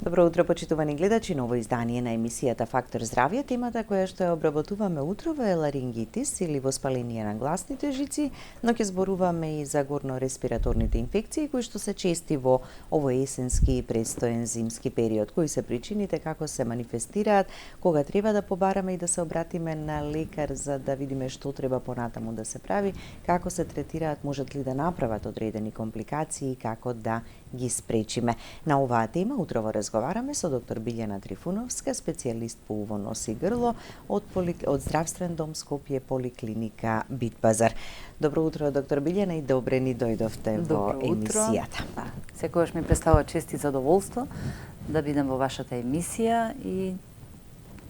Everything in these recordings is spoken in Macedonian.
Добро утро, почитувани гледачи, ново издание на емисијата Фактор здравје. Темата која што ја обработуваме утрово е ларингитис или воспаление на гласните жици, но ќе зборуваме и за горно-респираторните инфекции кои што се чести во овој есенски и предстоен зимски период. Кои се причините, како се манифестираат, кога треба да побараме и да се обратиме на лекар за да видиме што треба понатаму да се прави, како се третираат, можат ли да направат одредени компликации и како да ги спречиме. На оваа тема утрово разговараме со доктор Билјана Трифуновска, специјалист по уво, нос и грло од Здравствен дом Скопје, поликлиника Битпазар. Добро утро, доктор Билјана, и добре ни дојдовте во емисијата. Секогаш ми представува чест и задоволство да бидам во вашата емисија и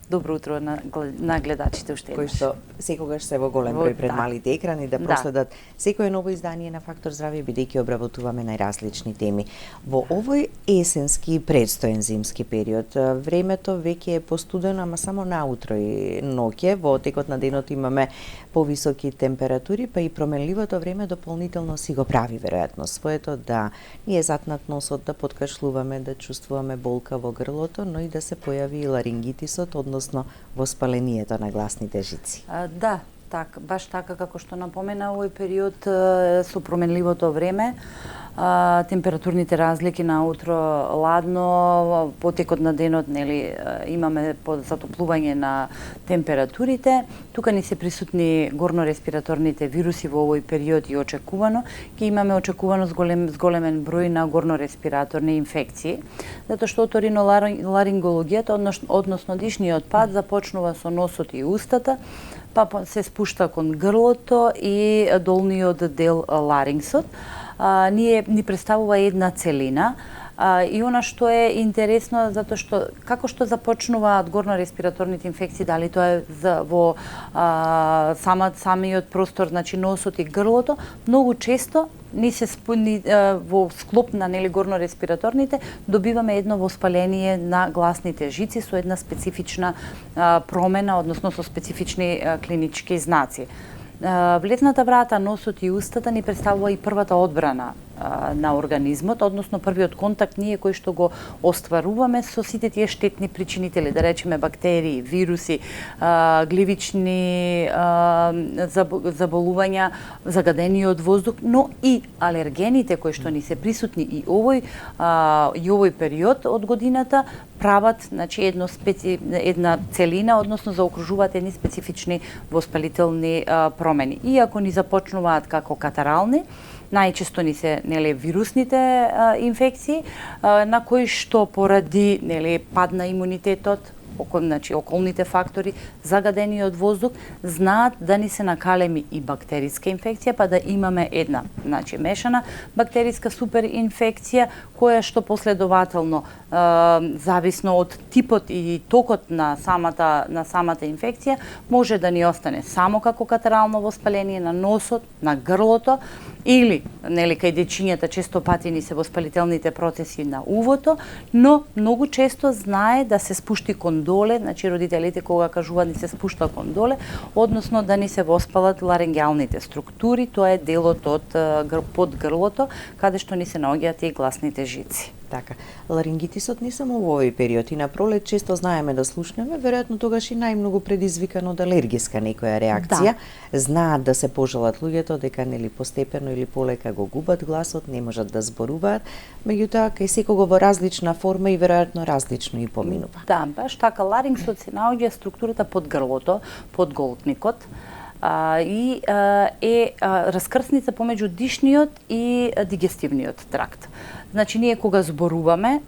добро утро на гледачите уште еднаш. Кои што секогаш се во голем број пред малите екрани да проследат секое ново издание на Фактор здравје, бидејќи обработуваме најразлични теми. Во овој есенски и предстоен зимски период, времето веќе е постудено, ама само наутро и ноќе. Во текот на денот имаме повисоки температури, па и променливото време дополнително си го прави веројатно своето да ни е затнат носот, да подкашлуваме, да чувствуваме болка во грлото, но и да се појави и ларингитисот, односно воспалението на гласните жици. Да, баш така како што напомена, овој период со променливото време, температурните разлики на утро ладно, потекот на денот имаме затоплување на температурите. Тука ни се присутни горно-респираторните вируси во овој период и очекувано ќе имаме очекувано зголемен број на горно-респираторни инфекции, затоа што оториноларингологијата, односно дишниот пат, започнува со носот и устата, па се спушта кон грлото и долниот дел ларингсот. Ни представува една целина, и она што е интересно, затоа што како што започнуваат горно-респираторните инфекции, дали тоа е во самиот простор, значи носот и грлото, многу често ни се во склоп на горно-респираторните добиваме едно воспаление на гласните жици со една специфична промена, односно со специфични клинички знаци. Влезната врата, носот и устата ни представува и првата одбрана на организмот, односно првиот контакт ние кој што го остваруваме со сите тие штетни причинители, да речеме бактерии, вируси, гливични заболувања, загадениот воздух, но и алергените кои што ни се присутни и овој период од годината прават, значи една целина, односно заокружуваат едни специфични воспалителни промени. Иако ни започнуваат како катарални, најчесто ни се вирусните инфекции, на кои што поради пад на имунитетот, околните фактори, загадениот воздух, знаат да ни се накалеми и бактериска инфекција, па да имаме една, мешана бактериска суперинфекција, која што последователно, зависно од типот и токот на самата инфекција, може да ни остане само како катарално воспаление на носот, на грлото, или кај дечињата често пати ни се воспалителните процеси на увото, но многу често знае да се спушти кон доле, значи родителите кога кажуваат ни се спушта кон доле, односно да ни се воспалат ларингеалните структури, тоа е делот од под грлото, каде што ни се наоѓаат и гласните жици. Така, ларингитисот не само во овој период, и на пролет често знаеме да слушнеме, веројатно тогаш и најмногу предизвикан од алергиска некоја реакција. Да. Знаат да се пожалат луѓето дека постепено или полека го губат гласот, не можат да зборуваат, меѓутоа кај секого во различна форма и веројатно различно и поминува. Да, баш така, ларингсот се наоѓа структурата под грлото, под голтникот, и е раскрсница помеѓу дишниот и дигестивниот тракт. Значи, ние кога зборуваме,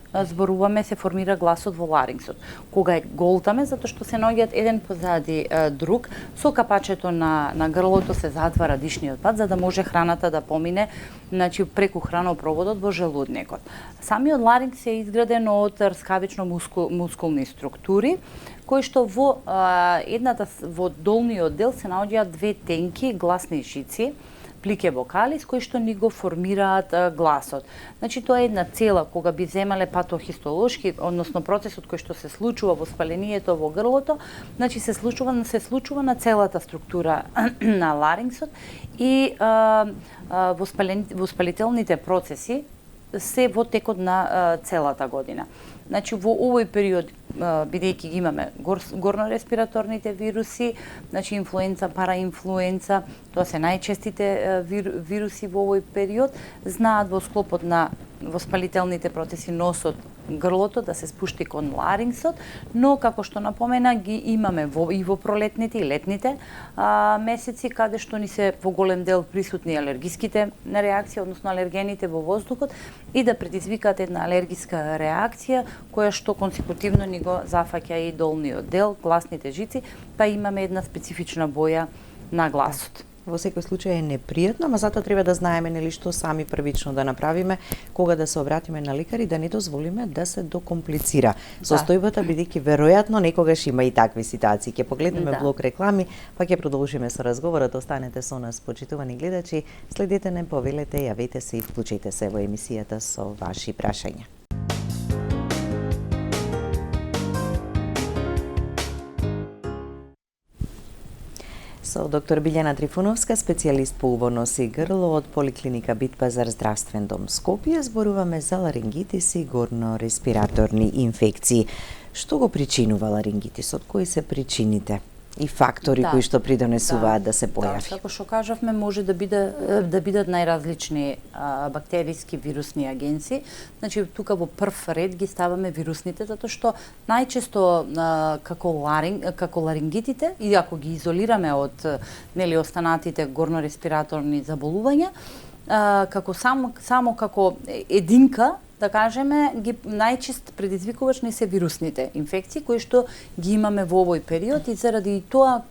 се формира гласот во ларингсот. Кога е голтаме, затоа што се наоѓаат еден позади друг, со капачето на грлото се затвара дишниот пат, за да може храната да помине, значи, преку хранопроводот во желудникот. Самиот ларингс е изграден од рскавично мускулни структури, кои што во долниот дел се наоѓаат две тенки гласни жици, плике вокалис, кои што ни го формираат гласот. Значи, тоа е една цела, кога би земале патохистолошки, односно процесот кој што се случува воспалението во грлото, значи се случува на целата структура на ларингсот и воспалителните процеси се во текот на целата година. Значи во овој период, бидејќи ги имаме горнореспираторните вируси, значи инфлуенца, параинфлуенца, тоа се најчестите вируси во овој период, знаат во склопот на воспалителните процеси носот, грлото да се спушти кон ларингсот, но како што напомена ги имаме и во пролетните и летните месеци каде што ни се во голем дел присутни алергиските реакции, односно алергените во воздухот и да предизвикаат една алергиска реакција која што консекутивно ни го зафаќа и долниот дел, гласните жици, па имаме една специфична боја на гласот. Во секој случај е непријатно, ама затоа треба да знаеме нели што сами првично да направиме кога да се обратиме на лекар и да не дозволиме да се докомплицира состојбата, бидејќи веројатно некогаш има и такви ситуации. Ќе погледнеме блок реклами, па ќе продолжиме со разговорот. Останете со нас, почитувани гледачи, следете не, повелете, јавете се и вклучете се во емисијата со ваши прашања. Со доктор Билјана Трифуновска, специјалист по убо, нос и грло од Поликлиника Битпазар здравствен дом Скопје, зборуваме за ларингитис и горнореспираторни инфекции. Што го причинува ларингитисот? Кои се причините и фактори кои што придонесуваат да се појави? Како што кажавме, може да бидат најразлични бактериски, вирусни агенси. Значи, тука во прв ред ги ставаме вирусните, затоа што најчесто како ларингитите, и ако ги изолираме од останатите горнореспираторни заболувања, како само како единка, да кажеме, најчест предизвикувач не се вирусните инфекции кои што ги имаме во овој период и заради тоа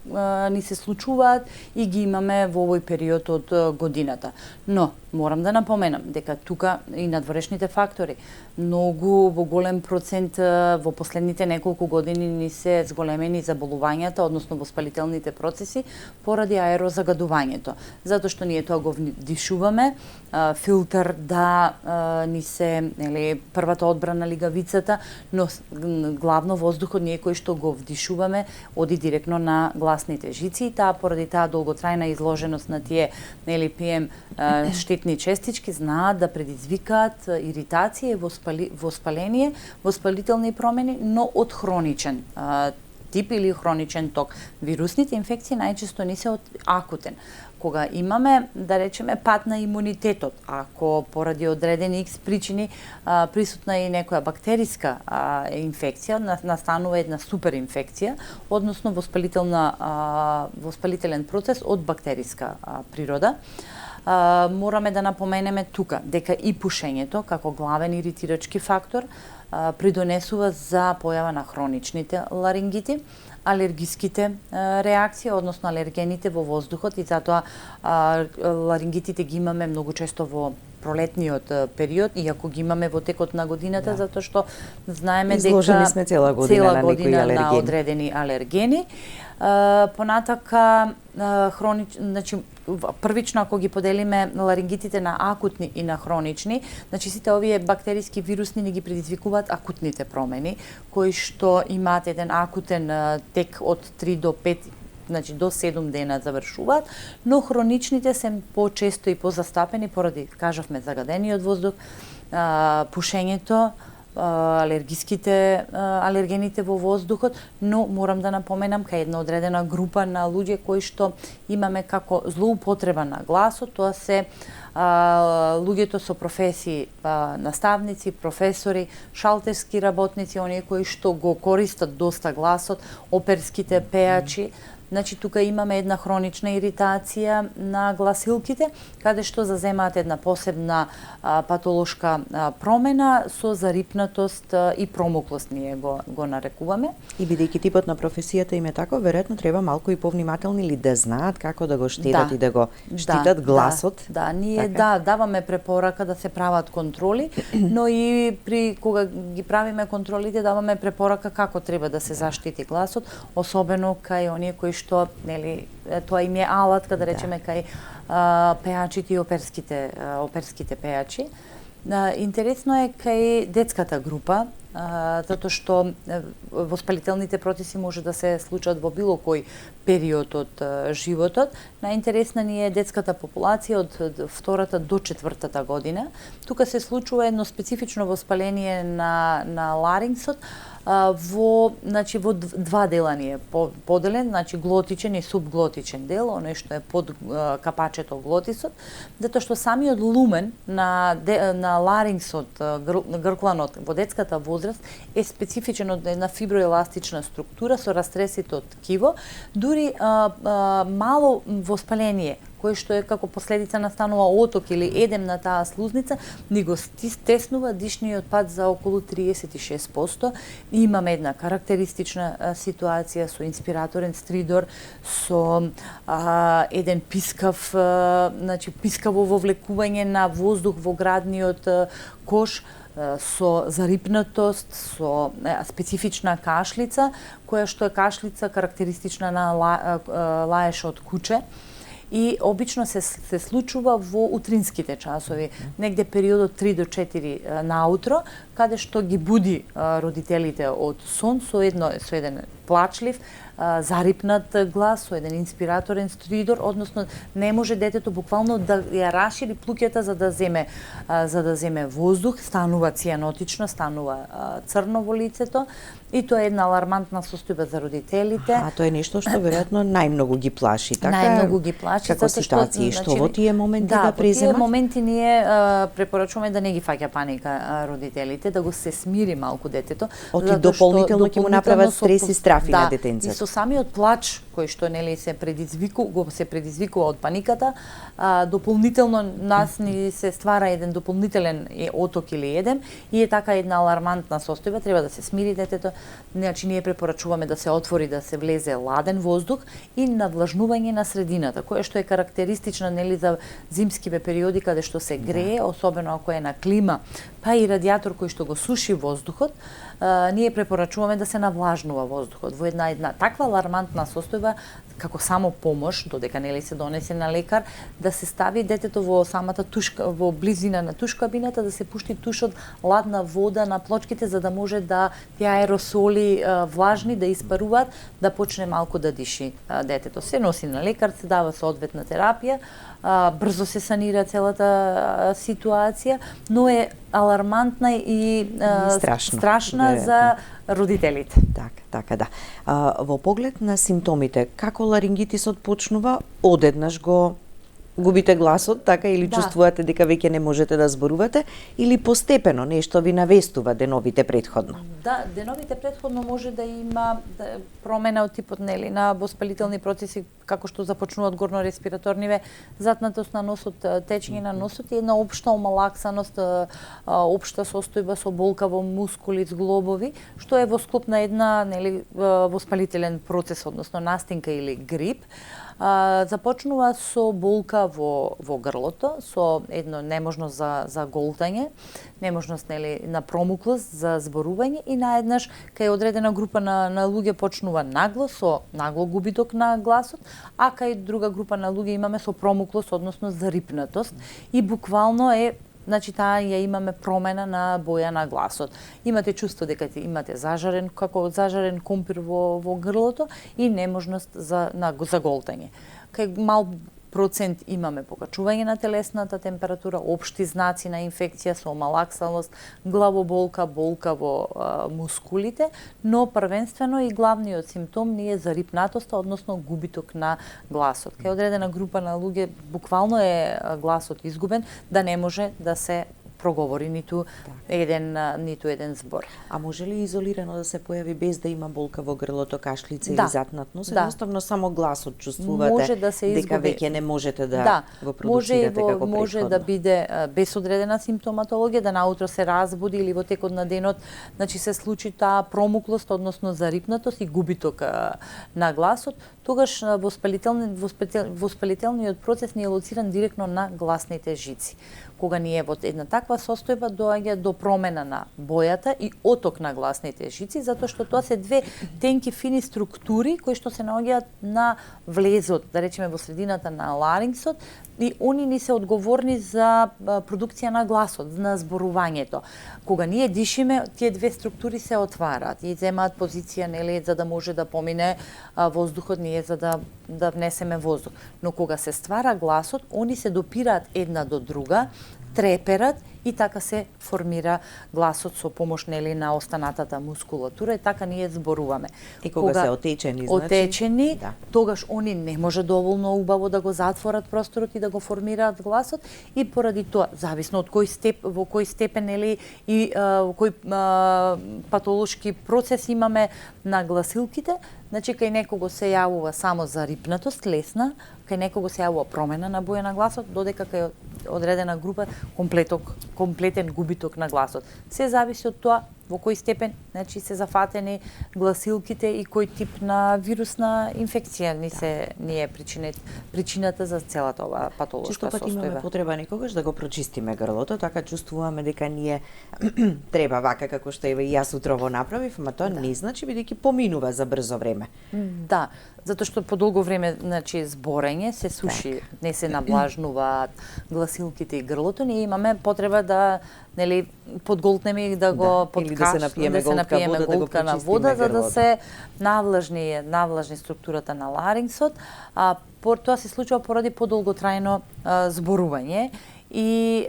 ни се случуваат и ги имаме во овој период од годината. Но морам да напоменам дека тука и надворешните фактори многу во голем процент во последните неколку години ни се зголемени заболувањата, односно воспалителните процеси поради аерозагадувањето. Затоа што ние тоа го вдишуваме, филтер да ни се првата одбрана лигавицата, но главно воздухот ние кој што го вдишуваме оди директно на гласните жици и поради таа долготрајна изложеност на тие PM штетни честички знаат да предизвикаат иритација и воспаление, воспалителни промени, но од хроничен тип или хроничен ток. Вирусните инфекции најчесто не се од акутен. Кога имаме, да речеме, пат на имунитетот, ако поради одредени X причини присутна и некоја бактериска инфекција, настанува една суперинфекција, односно воспалителен процес од бактериска природа, мораме да напоменеме тука дека и пушењето како главен иритирачки фактор придонесува за појава на хроничните ларингити, алергиските реакции, односно алергените во воздухот и затоа ларингитите ги имаме многу често во пролетниот период, иако ги имаме во текот на годината, затоа што знаеме дека изложени сме цела година на одредени алергени. Понатака значи првично ако ги поделиме ларингитите на акутни и на хронични, значи сите овие бактериски вирусни не ги предизвикуваат акутните промени, кои што имаат еден акутен тек од 3 до 5, значи до 7 дена завршуваат, но хроничните се почесто и позастапени поради, кажавме, загадениот воздух, пушењето, алергените во воздухот, но морам да напоменам кај една одредена група на луѓе кои што имаме како злоупотреба на гласот, тоа се луѓето со професии наставници, професори, шалтерски работници, оние кои што го користат доста гласот, оперските пејачи. Значи, тука имаме една хронична иритација на гласилките, каде што заземаат една посебна патолошка промена со зарипнатост и промоклост, ние го нарекуваме. И бидејќи типот на професијата им е тако, веројатно треба малку и повнимателни или да знаат како да го штедат и да го штитат гласот. Ние даваме препорака да се прават контроли, но и кога ги правиме контролите даваме препорака како треба да се заштити гласот, особено кај оние кои што, тоа им е алатка, да речеме, кај пејачите и оперските пејачи. Интересно е кај детската група, затоа што воспалителните процеси може да се случат во било кој период од животот. Најинтересна ни е детската популација од 2-та до 4-та година. Тука се случува едно специфично воспаление на ларингсот, во два дела ни е поделен, глотичен и субглотичен дел, оној што е под капачето глотисот, затоа што самиот лумен на ларингсот, гркланот во детската возраст е специфичен од една фиброеластична структура со растресито ткиво, дури мало воспаление кој што е како последица настанува оток или едем на таа слузница, ни го стеснува дишниот пат за околу 36%. Имаме една карактеристична ситуација со инспираторен стридор, со еден пискаво вовлекување на воздух во градниот кош, со зарипнатост, со специфична кашлица, која што е кашлица карактеристична на лаеш од куче. И обично се случува во утринските часови, негде периодот 3 до 4 наутро, каде што ги буди родителите од сон со еден плачлив, зарипнат глас, со еден инспираторен стридор, односно не може детето буквално да ја расшири плуќата за да земе воздух, станува цијанотично, станува црно во лицето, и тоа е една алармантна состојба за родителите. А тоа е нешто што веројатно најмногу ги плаши, така? Најмногу ги плаши, како ситуации, што во тие моменти да преземат? Во тие моменти ние препорачуваме да не ги фаќа паника родителите, да го се смири малку детето. Дополнително ќе му направат стрес и страфи на детенцето. И со самиот плач кој што се предизвикува од паниката, дополнително нас ни се ствара еден дополнителен оток или едем, и е така една алармантна состојба, треба да се смири детето. Значи ние препорачуваме да се отвори, да се влезе ладен воздух и навлажнување на средината, кое што е карактеристично за зимските периоди каде што се грее, особено ако е на клима, па и радиатор кој што го суши воздухот. Ние препорачуваме да се навлажнува воздухот во една таква алармантна состојба, како само помош, додека се донесе на лекар, да се стави детето во самата тушка, во близина на тушкабината, да се пушти туш од ладна вода на плочките, за да може да тие аеросоли влажни да испаруваат, да почне малку да диши детето. Се носи на лекар, се дава соодветна терапија, брзо се санира целата ситуација, но е алармантна и страшна за родителите. Така, да. Во поглед на симптомите, како ларингитисот почнува, одеднаш го губите гласот, така, или чувствувате дека веќе не можете да зборувате, или постепено нешто ви навестува деновите претходно? Да, деновите претходно може да има промена од типот на воспалителни процеси, како што започнуваат горно-респираторниве, затнатост на носот, течење на носот и една општа омалаксаност, општа состојба со болка во мускули, зглобови, што е во склоп на една воспалителен процес, односно настинка или грип. Започнува со болка во грлото, со едно неможност за голтање, неможност на промуклост за зборување, и наеднаш кај одредена група на луѓе почнува нагло губиток на гласот, а кај друга група на луѓе имаме со промуклост, односно зарипнатост, и буквално таа ја имаме промена на боја на гласот. Имате чувство дека имате како зажарен компир во грлото и неможност за голтање. Кај мал процент имаме покачување на телесната температура, општи знаци на инфекција со омалаксаност, главоболка, болка во мускулите, но првенствено и главниот симптом ни е зарипнатоста, односно губиток на гласот. Кај одредена група на луѓе буквално е гласот изгубен, да не може да се проговори ниту еден збор. А може ли изолирано да се појави без да има болка во грлото, кашлица или затнатност? Едноставно само гласот чувствувате, може да се дека веќе не можете да го продуцирате како претходно? Може да биде без одредена симптоматологија, да наутро се разбуди или во текот на денот се случи таа промуклост, односно зарипнатост и губиток на гласот. Тогаш воспалителниот процес ни е лоциран директно на гласните жици. Кога ние во една таква состојба доаѓа до промена на бојата и оток на гласните жици, затоа што тоа се две тенки фини структури кои што се наоѓаат на влезот, да речеме во средината на ларингсот, и они ни се одговорни за продукција на гласот, на зборувањето. Кога ние дишиме, тие две структури се отвараат и земаат позиција, за да може да помине воздухот, ние ние за да внесеме воздух. Но кога се ствара гласот, они се допираат една до друга, треперат и така се формира гласот со помош на останатата мускулатура и така ние зборуваме. И кога се отечени, значи, тогаш они не може доволно убаво да го затворат просторот и да го формираат гласот и поради тоа, зависно од во кој степен и кој патолошки процес имаме на гласилките, значи кај некого се јавува само зарипнатост, лесна, кај некого се јавува промена на боја на гласот, додека кај одредена група комплетен губиток на гласот. Се зависи од тоа во кој степен, значи се зафатени гласилките и кој тип на вирусна инфекција ни е причината за целата оваа патолошка состојба. Често пати имаме потреба некогаш да го прочистиме грлото, така чувствуваме дека ние треба вака како што и јас утрово направив, ама тоа не значи бидејќи поминува за брзо време. Да, затоа што по долго време, значи зборење се суши, не се наблажнуваат гласилките и грлото, ние имаме потреба да подголтнеме и да го да се напиеме голтка на вода за да се навлажни структурата на ларингсот, тоа се случува поради подолготрајно зборување и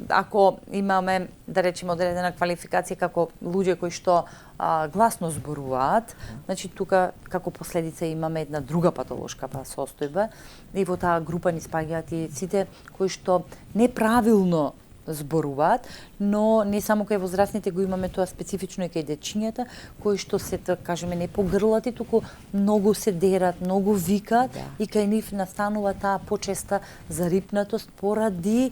ако имаме, да речеме, одредена квалификација како луѓе кои што гласно зборуваат, значи тука како последица имаме една друга патолошка состојба и во таа група ни спаѓаат и сите кои што неправилно зборуваат, но не само кај возрастните го имаме тоа специфично и кај дечињата, кои што се, да кажеме, не погрлати, туку многу се дерат, многу викаат и кај нив настанува таа почеста зарипнатост поради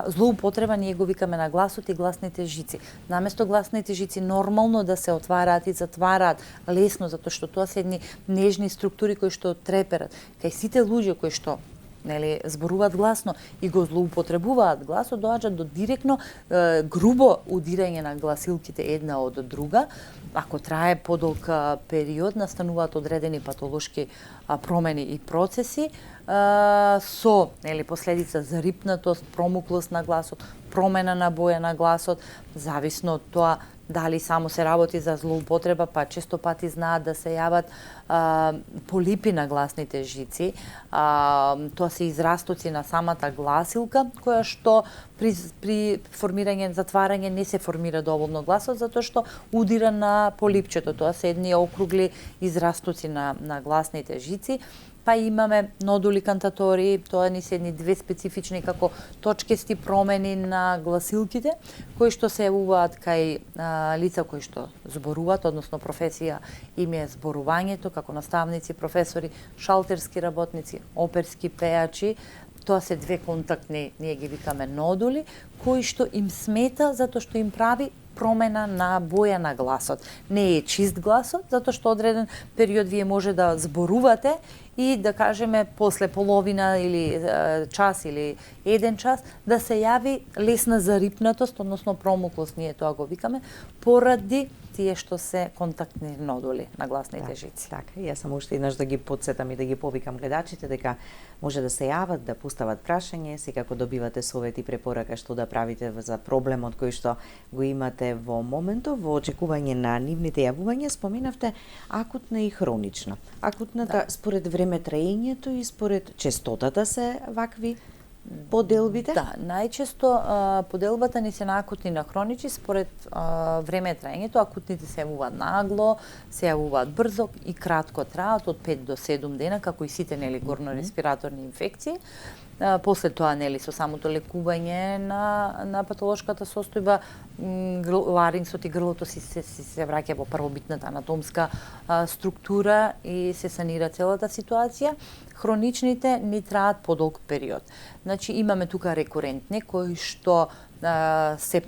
злоупотреба, ние го викаме на гласот и гласните жици. Наместо гласните жици нормално да се отвараат и затвараат лесно, затоа што тоа се едни нежни структури кои што треперат. Кај сите луѓе кои што зборуваат гласно и го злоупотребуваат гласот, доаѓа до директно грубо удирање на гласилките една од друга. Ако трае подолг период, настануваат одредени патолошки промени и процеси со последица зарипнатост, промуклост на гласот, промена на боја на гласот, зависно од тоа дали само се работи за злоупотреба, па често пати знаат да се јават полипи на гласните жици. Тоа се израстоци на самата гласилка, која што при формирање, затварање не се формира доволно гласот, затоа што удира на полипчето. Тоа се едни округли израстоци на гласните жици. Па имаме нодули кантатори, тоа ни се едни две специфични како точкести промени на гласилките, кои што се јавуваат кај лица кои што зборуваат, односно професија им е зборувањето, како наставници, професори, шалтерски работници, оперски пејачи. Тоа се две контактни, ние ги викаме нодули, кои што им смета затоа што им прави промена на боја на гласот. Не е чист гласот, затоа што одреден период вие може да зборувате и да кажеме после половина или час или еден час да се јави лесна зарипнатост, односно промуклост, ние тоа го викаме, поради тие што се контактни нодули на гласните жици. Така, јас сам уште еднаш да ги потсетам и да ги повикам гледачите дека може да се јават, да постават прашање, секако добивате совет и препорака што да правите за проблемот кој што го имате во моментов, во очекување на нивните јавувања. Споменавте акутна и хронична. Акутната според време траењето и според честотата се вакви поделбите? Да, најчесто поделбата ни се на акутни и на хронични според време траењето. Акутните се јавуваат нагло, се јавуваат брзо и кратко траат од 5 до 7 дена, како и сите горно-респираторни инфекции. После тоа со самото лекување на патолошката состојба, ларингсот и грлото се враќа во првобитната анатомска структура и се санира целата ситуација. Хроничните ни траат подолг период. Значи имаме тука рекурентни кои што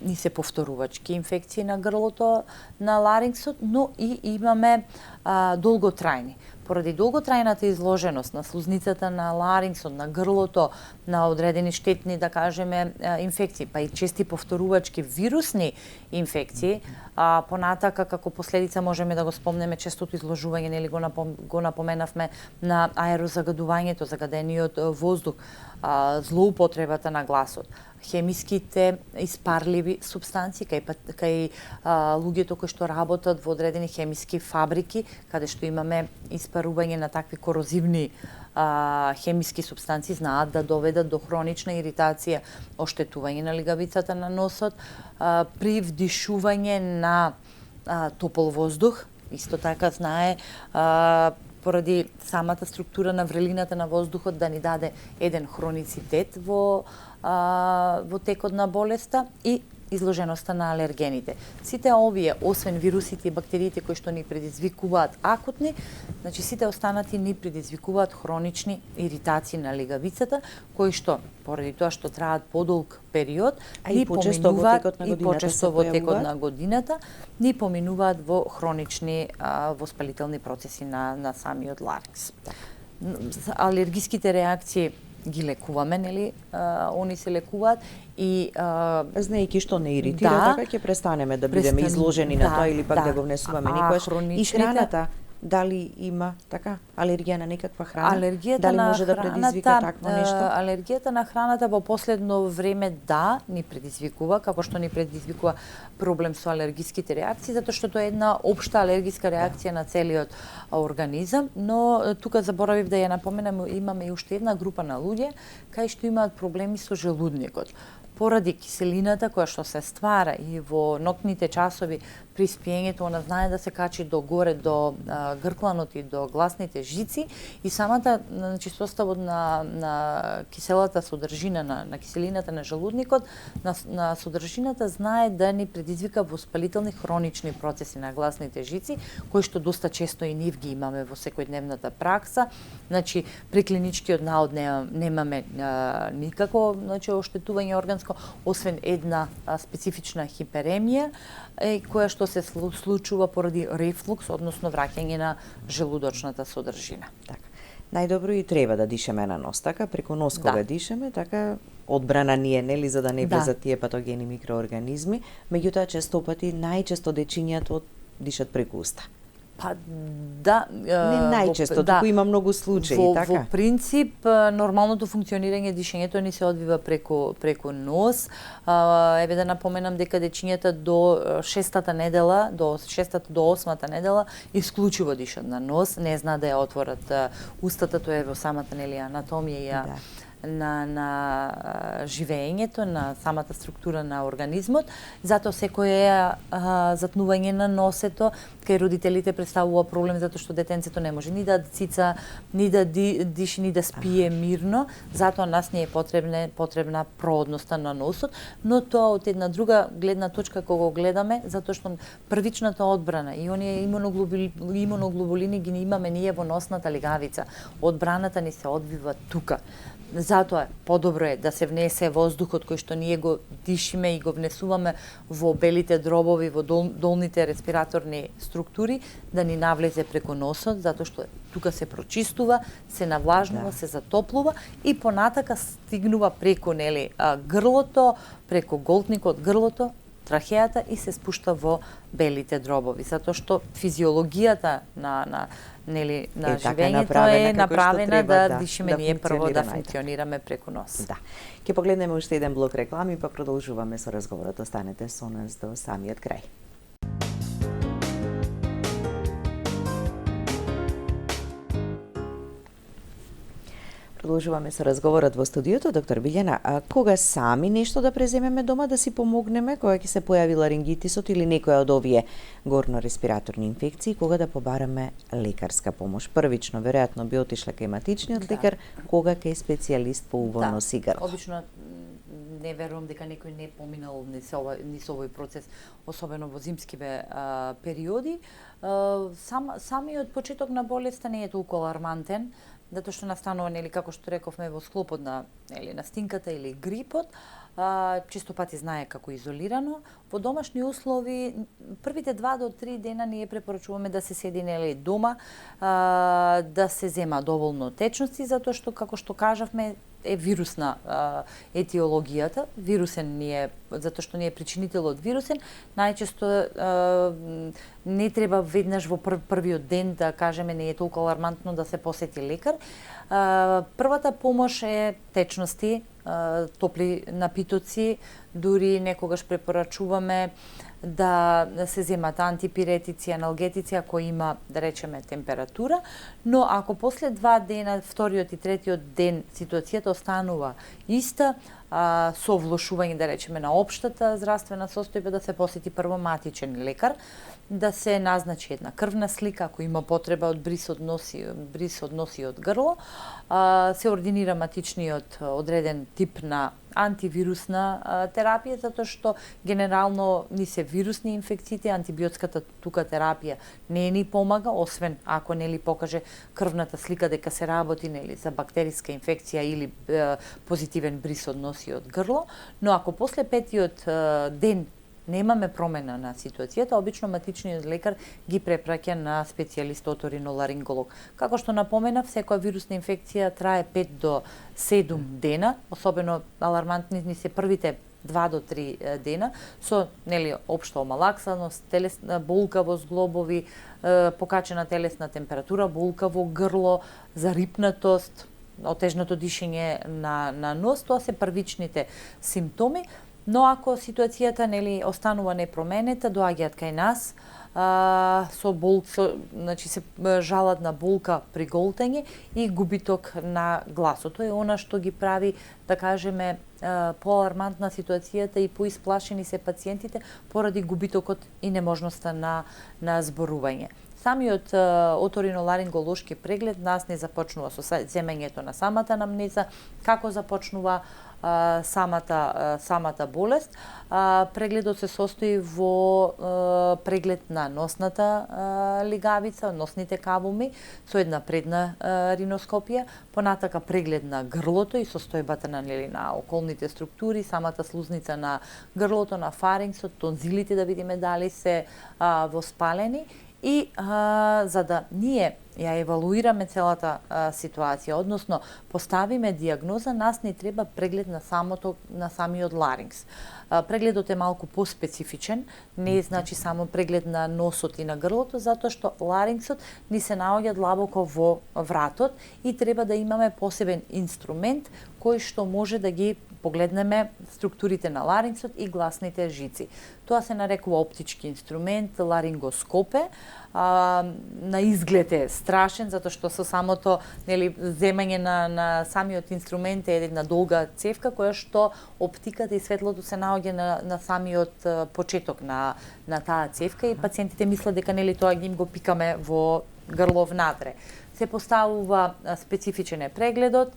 ни се повторувачки инфекции на грлото, на ларингсот, но и имаме долготрајни. Поради долготрајната изложеност на слузницата, на ларингсот, на грлото, на одредени штетни, да кажеме, инфекции, па и чести повторувачки вирусни инфекции, понатака како последица можеме да го спомнеме честото изложување, го напоменавме на аерозагадувањето, загадениот воздух, злоупотребата на гласот, хемиските испарливи супстанции, кај луѓето кои што работат во одредени хемиски фабрики, каде што имаме испарување на такви корозивни хемиски супстанции, знаат да доведат до хронична иритација, оштетување на лигавицата на носот, при вдишување на топол воздух, исто така знае поради самата структура на врелината на воздухот да ни даде еден хроницитет во текот на болеста и изложеноста на алергените. Сите овие, освен вирусите и бактериите кои што ни предизвикуваат акутни, значи сите останати ни предизвикуваат хронични иритации на лигавицата, кои што поради тоа што траат подолг период, ни поминуваат и почесто во текот на годината, ни поминуваат во хронични воспалителни процеси на самиот ларикс. Алергиските реакции ги лекуваме, нели? Они се лекуваат и знаејќи што не иритира, така ќе престанеме да бидеме изложени на тоа или пак да го внесуваме никогаш. И храната, дали има така алергија на некаква храна? Дали може да предизвика такво нешто? Алергијата на храната во последно време ни предизвикува, како што ни предизвикува проблем со алергиските реакции, затоа што тоа е една општа алергиска реакција на целиот организам, но тука заборавив да ја напоменам, имаме и уште една група на луѓе кај што имаат проблеми со желудникот. Поради киселината која што се ствара и во ноќните часови при спиењето, она знае да се качи до горе, до гркланот и до гласните жици и самата составот на киселата содржина, на киселината на желудникот, на содржината знае да ни предизвика воспалителни хронични процеси на гласните жици, кои што доста често и нив ги имаме во секојдневната пракса. Значи, при клиничкиот наод немаме никако оштетување органско, освен една специфична хиперемија, која што се случува поради рефлукс, односно враќање на желудочната содржина. Така. Најдобро и треба да дишеме на нос, така преку нос кога дишеме, така одбрана ни е, нели, за да не влезат тие патогени микроорганизми, меѓутоа честопати најчесто дечињата дишат преку уста. Па да, не најчесто, туку има многу случаи, така? Во принцип, нормалното функционирање дишењето ни се одвива преку нос. Еве да напоменам дека дечињата до 6-та недела, до 6-та до 8-та недела исклучиво дишат на нос, не знаат да ја отворат устата, тоа е во самата анатомија на живеењето, на самата структура на организмот. Затоа секое затнување на носето кај родителите представува проблем, затоа што детенцето не може ни да цица, ни да диши, ни да спие мирно. Затоа нас не е потребна проодноста на носот, но тоа од една друга гледна точка кога го гледаме, затоа што првичната одбрана и оние имуноглобулини ги имаме ние во носната лигавица. Одбраната ни се одвива тука. Затоа подобро е да се внесе воздухот кој што ние го дишиме и го внесуваме во белите дробови, во долните респираторни структури, да ни навлезе преку носот, затоа што тука се прочистува, се навлажнува, се затоплува и понатака стигнува преку грлото, преку голтникот, грлото, трахеата и се спушта во белите дробови, затоа што физиологијата на живењето е направена да дишиме ние прво да функционираме преку нос. Да. Ќе погледнеме уште еден блок реклами па продолжуваме со разговорот. Останете со нас до самиот крај. Продолжуваме со разговорот во студиото. Доктор Билјана, кога сами нешто да преземеме дома да си помогнеме, кога ќе се појави ларингитисот или некоја од овие горно-респираторни инфекции, кога да побараме лекарска помош? Првично, веројатно би отишла кај матичниот лекар, кога кај специјалист по убо нос и грло? Обично не верувам дека некој не поминал низ овој процес, особено во зимскиве периоди. Самиот почеток на болеста не е толку алармантен, затоа што настанува, како што рековме, во склопот на настинката или грипот, често пати знае како изолирано. Во домашни услови, првите 2 до 3 дена ние препорачуваме да се седи дома, да се зема доволно течности, затоа што, како што кажавме, е вирусна етиологијата. Вирусен ни е, затоа што ни е причинителот вирусен. Најчесто не треба веднаш во првиот ден да кажеме не е толку алармантно да се посети лекар. Првата помош е течности, топли напитоци, дури некогаш препорачуваме да се земат антипиретици, аналгетици ако има, да речеме, температура, но ако после 2 дена, вториот и третиот ден ситуацијата останува иста, со влошување, да речеме, на општата здравствена состојба, да се посети прво матичен лекар, да се назначи една крвна слика, ако има потреба од бриз од носи и од грло, се ординира матичниот одреден тип на антивирусна терапија, затоа што генерално ни се вирусни инфекциите, антибиотската тука терапија не ни помага, освен ако нели покаже крвната слика дека се работи нели за бактериска инфекција или позитивен бриз од нос и од грло, но ако после 5-тиот ден немаме промена на ситуацијата, обично матичниот лекар ги препраќа на специјалист оториноларинголог. Како што напоменав, секоја вирусна инфекција трае 5 до 7 дена, особено алармантни ни се првите 2 до 3 дена, со нели општа омалаксаност, телесна болка во зглобови, покачена телесна температура, болка во грло, зарипнатост, отежнато дишење на нос, тоа се првичните симптоми. Но ако ситуацијата нели останува непроменета, доаѓаат кај нас значи се жалат на болка при голтење и губиток на гласот. Тоа е она што ги прави, да кажеме, поалармантна ситуацијата и поисплашени се пациентите поради губитокот и неможноста на зборување. Самиот оториноларинголошки преглед нас не започнува со земењето на самата анамнеза, како започнува самата болест. Прегледот се состои во преглед на носната лигавица, носните кавуми, со една предна риноскопија, понатака преглед на грлото и состојбата на околните структури, самата слузница на грлото, на фарингсот, тонзилите да видиме дали се воспалени. И за да ние ја евалуираме целата ситуација, односно поставиме диагноза, нас не треба преглед на самиот ларингс. Прегледот е малку поспецифичен, не е значи само преглед на носот и на грлото, затоа што ларингсот ни се наоѓа длабоко во вратот и треба да имаме посебен инструмент кој што може да ги погледнеме структурите на ларингсот и гласните жици. Тоа се нарекува оптички инструмент, ларингоскопе. На изглед е страшен, затоа што со самото нели земање на самиот инструмент е една долга цевка која што оптиката и светлото се наоѓа на самиот почеток на таа цевка и пациентите мислат дека нели тоа ги им го пикаме во грло внатре. Се поставува специфичен е прегледот,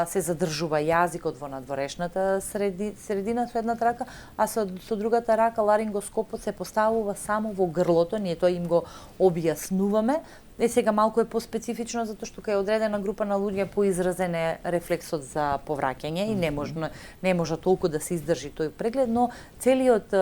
се задржува јазикот во надворешната средина со едната рака, а со другата рака ларингоскопот се поставува само во грлото, ние тоа им го објаснуваме. Сега малку е поспецифично затоа што кај одредена група на луѓе поизразен е рефлексот за повраќање и не може толку да се издржи тој преглед, но целиот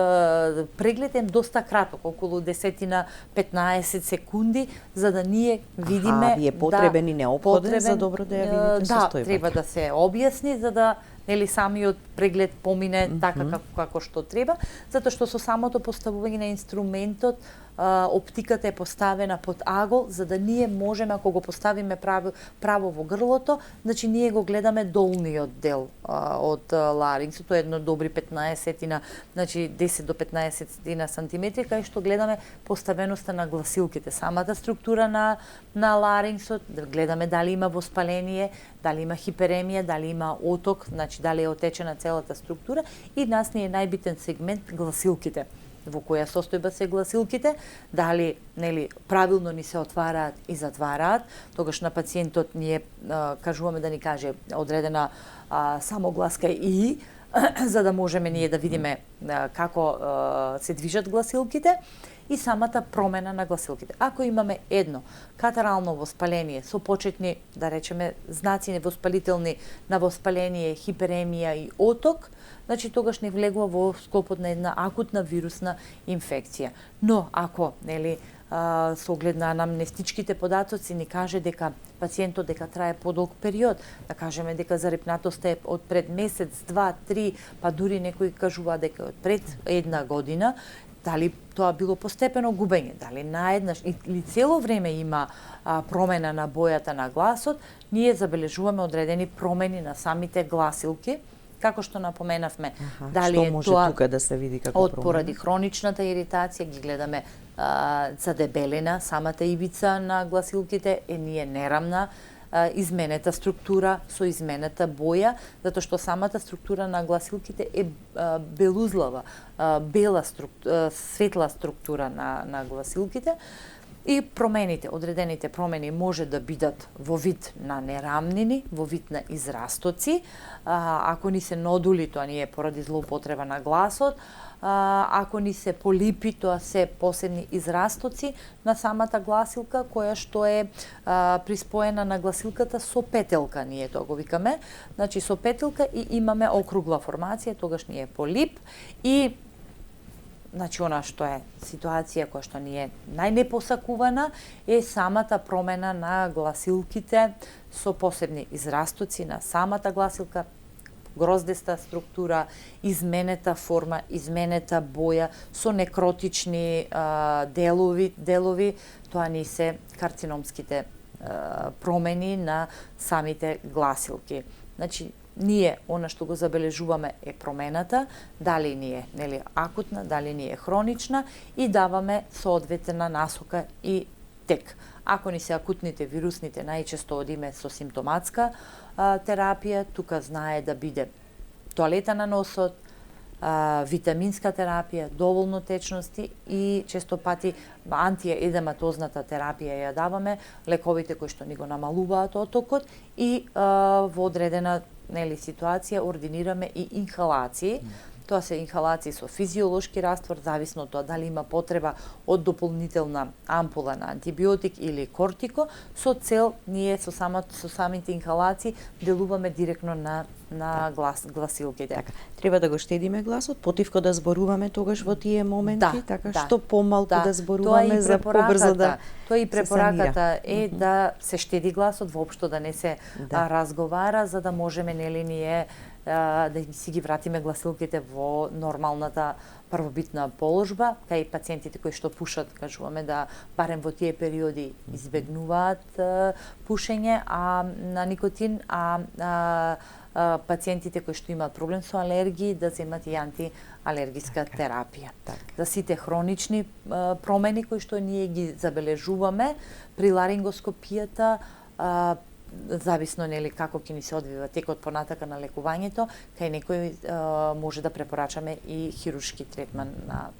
преглед е доста краток, околу 10-15 секунди, за да ние видиме вие потребен и неопходен за добро да ја видите состојбата. Да, треба да се објасни за да нели самиот преглед помине така како што треба, затоа што со самото поставување на инструментот оптиката е поставена под агол, за да ние можеме, ако го поставиме право во грлото, значи ние го гледаме долниот дел од ларингсот, тоа е едно добри 15 значи 10 до 15 сантиметри, кај што гледаме поставеноста на гласилките, самата структура на ларингсот, да гледаме дали има воспаление, дали има хиперемија, дали има оток, значи дали е отечена целата структура и нас ни е најбитен сегмент гласилките. Во која состојба се гласилките, дали нели правилно ни се отвараат и затвараат, тогаш на пациентот ние кажуваме да ни каже одредена самогласка и за да можеме ние да видиме како се движат гласилките и самата промена на гласилките. Ако имаме едно катарално воспаление со почетни, да речеме, знаци невоспалителни на воспаление, хиперемија и оток, значи тогаш не влегува во склопот на една акутна вирусна инфекција. Но ако нели со оглед на анамнестичките податоци ни каже дека пациентот дека трае подолг период, да кажеме дека зарипнатоста е од пред месец, 2, 3, па дури некои кажува дека од пред 1 година, дали тоа било постепено губење, дали наеднаш или цело време има промена на бојата на гласот, ние забележуваме одредени промени на самите гласилки, како што напоменавме. Дали што е може тоа тука да се види како од поради хроничната иритација, ги гледаме за дебелина, самата ивица на гласилките е нерамна, изменета структура со изменета боја, затоа што самата структура на гласилките е белузлава, бела светла структура на гласилките. И промените, одредените промени може да бидат во вид на нерамнини, во вид на израстоци, ако ни се нодули, тоа не е поради злоупотреба на гласот, ако ни се полипи, тоа се посебни израстоци на самата гласилка, која што е приспоена на гласилката со петелка, ние тоа го викаме. Значи со петелка и имаме округла формација, тогаш ни е полип и значи она што е ситуација која што ни е најнепосакувана е самата промена на гласилките со посебни израстоци на самата гласилка, гроздеста структура, изменета форма, изменета боја со некротични делови, тоа ни се карциномските промени на самите гласилки. Значи ние она што го забележуваме е промената, дали ни е акутна, дали ни е хронична и даваме соодветна насока и тек. Ако ни се акутните вирусните, најчесто одиме со симптоматска терапија, тука знае да биде тоалета на носот, витаминска терапија, доволно течности и често пати антиедематозната терапија ја даваме, лековите кои што ни го намалуваат отокот и во одредена ситуација ординираме и инхалации. Тоа се инхалации со физиолошки раствор, зависно од тоа дали има потреба од дополнителна ампула на антибиотик или кортико, со цел ние со самите инхалации делуваме директно на гласилките. Така, треба да го штедиме гласот, потивко да зборуваме тогаш во тие моменти, што помалку да зборуваме за побрзо да. Тоа и препораката е да се штеди гласот, воопшто да не се разговара, за да можеме ние да си ги вратиме гласилките во нормалната првобитна положба, кај пациентите кои што пушат, кажуваме да барем во тие периоди избегнуваат пушење на никотин, пациентите кои што имаат проблем со алергии да земат и антиалергиска терапија. За сите хронични промени кои што ние ги забележуваме при ларингоскопијата, зависно како ќе ни се одвива текот понатака на лекувањето, кај некој може да препорачаме и хируршки третман на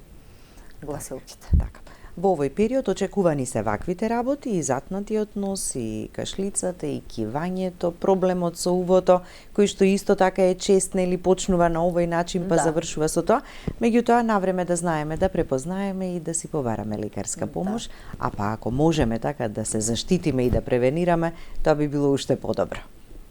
гласилките. Така. Во овој период очекувани се ваквите работи, и затнатиот нос, и кашлицата, и кивањето, проблемот со увото, кој што исто така е чест, почнува на овој начин, па завршува со тоа. Меѓутоа, навреме да знаеме, да препознаеме и да си побараме лекарска помош, а па ако можеме така да се заштитиме и да превенираме, тоа би било уште подобро.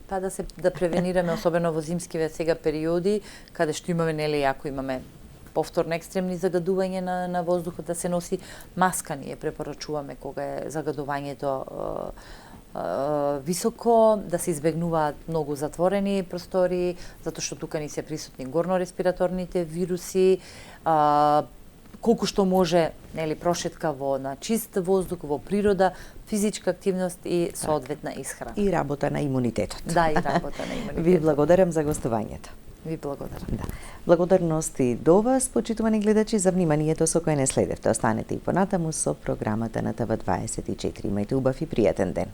Па да превенираме, особено во зимскиве сега периоди, каде што имаме, ако имаме повторно екстремни загадување на воздухот, да се носи маска, ние препорачуваме кога е загадувањето високо, да се избегнуваат многу затворени простори, затоа што тука ни се присутни горнореспираторните вируси, колку што може прошетка на чист воздух, во природа, физичка активност и соодветна исхрана. И работа на имунитетот. Да, и работа на имунитетот. Ви благодарам за гостувањето. Ви благодарам. Да. Благодарности до вас, почитувани гледачи, за вниманието со кое не следевте. Останете и понатаму со програмата на ТВ24. Имајте убав и пријатен ден.